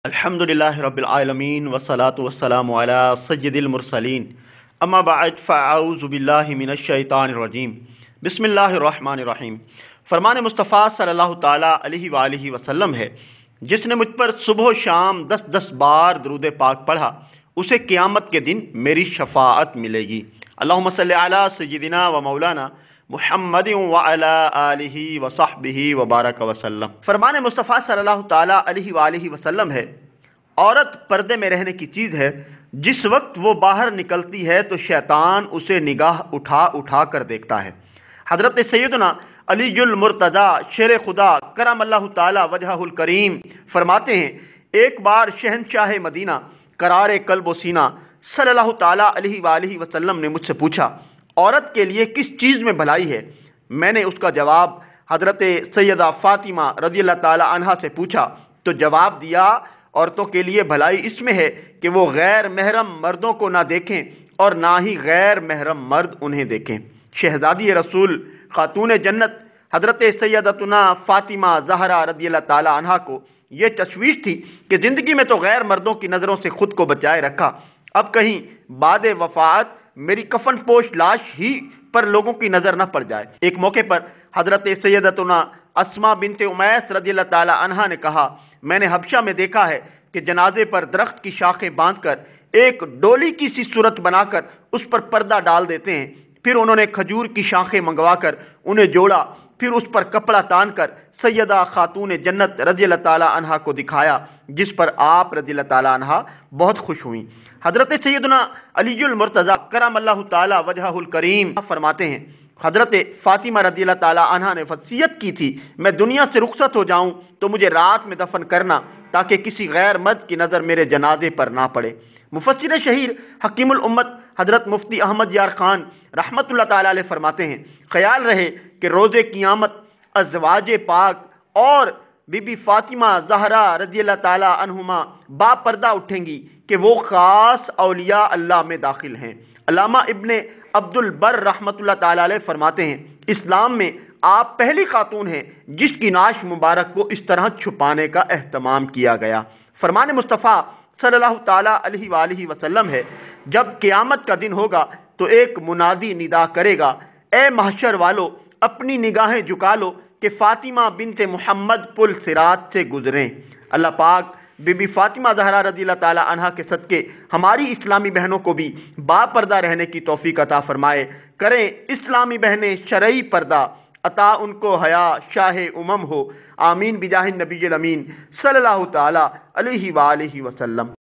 الحمدللہ رب العالمین والصلاة والسلام علی سید المرسلین اما بعد فاعوذ باللہ من الشیطان الرجیم بسم اللہ الرحمن الرحیم۔ فرمان مصطفیٰ صلی اللہ تعالیٰ علیہ وآلہ وسلم ہے، جس نے مجھ پر صبح و شام 10 بار درود پاک پڑھا اسے قیامت کے دن میری شفاعت ملے گی۔ اللہم صلی علی سیدنا و مولانا محمد وعلی آلہ وصحبہ وبارک وسلم۔ فرمان مصطفیٰ صلی اللہ تعالیٰ علیہ وآلہ وسلم ہے، عورت پردے میں رہنے کی چیز ہے۔ جس وقت وہ باہر نکلتی ہے تو شیطان اسے نگاہ اٹھا اٹھا کر دیکھتا ہے۔ حضرت سیدنا علی المرتضیٰ شیر خدا کرم اللہ تعالیٰ وجہہ الکریم فرماتے ہیں، ایک بار شہنشاہ مدینہ قرار قلب و سینہ صلی اللہ تعالیٰ علیہ وآلہ وسلم نے مجھ سے پوچھا، عورت کے لیے کس چیز میں بھلائی ہے؟ میں نے اس کا جواب حضرت سیدہ فاطمہ رضی اللہ تعالیٰ عنہا سے پوچھا تو جواب دیا، عورتوں کے لیے بھلائی اس میں ہے کہ وہ غیر محرم مردوں کو نہ دیکھیں اور نہ ہی غیر محرم مرد انہیں دیکھیں۔ شہزادی رسول خاتون جنت حضرت سیدتنا فاطمہ زہرا رضی اللہ تعالیٰ عنہا کو یہ تشویش تھی کہ زندگی میں تو غیر مردوں کی نظروں سے خود کو بچائے رکھا، اب کہیں بعد وفات میری کفن پوش لاش ہی پر لوگوں کی نظر نہ پڑ جائے۔ ایک موقع پر حضرت سیدتنا اسماء بنت امیس رضی اللہ تعالیٰ عنہا نے کہا، میں نے حبشہ میں دیکھا ہے کہ جنازے پر درخت کی شاخیں باندھ کر ایک ڈولی کی سی صورت بنا کر اس پر پردہ ڈال دیتے ہیں، پھر انہوں نے کھجور کی شاخیں منگوا کر انہیں جوڑا، پھر اس پر کپڑا تان کر سیدہ خاتون جنت رضی اللہ تعالیٰ عنہا کو دکھایا، جس پر آپ رضی اللہ تعالیٰ عنہا بہت خوش ہوئیں۔ حضرت سیدنا علی المرتضیٰ کرم اللہ تعالیٰ وجہہ الکریم فرماتے ہیں، حضرت فاطمہ رضی اللہ تعالیٰ عنہا نے وصیت کی تھی، میں دنیا سے رخصت ہو جاؤں تو مجھے رات میں دفن کرنا تاکہ کسی غیر مرد کی نظر میرے جنازے پر نہ پڑے۔ مفسر شہیر حکیم الامت حضرت مفتی احمد یار خان رحمۃ اللہ تعالیٰ علیہ فرماتے ہیں، خیال رہے کہ روز قیامت ازواج پاک اور بی بی فاطمہ زہرا رضی اللہ تعالیٰ عنہما با پردہ اٹھیں گی کہ وہ خاص اولیاء اللہ میں داخل ہیں۔ علامہ ابن عبد البر رحمۃ اللہ تعالیٰ علیہ فرماتے ہیں، اسلام میں آپ پہلی خاتون ہیں جس کی نعش مبارک کو اس طرح چھپانے کا اہتمام کیا گیا۔ فرمان مصطفیٰ صلی اللہ تعالیٰ علیہ وآلہ وسلم ہے، جب قیامت کا دن ہوگا تو ایک منادی ندا کرے گا، اے محشر والو اپنی نگاہیں جھکا لو کہ فاطمہ بنت محمد پل صراط سے گزریں۔ اللہ پاک بی بی فاطمہ زہرا رضی اللہ تعالیٰ عنہا کے صدقے ہماری اسلامی بہنوں کو بھی با پردہ رہنے کی توفیق عطا فرمائے۔ کریں اسلامی بہنیں شرعی پردہ، عطا ان کو حیا شاہ امم ہو، آمین بجاہ النبی الامین صلی اللہ تعالیٰ علیہ وآلہ وسلم۔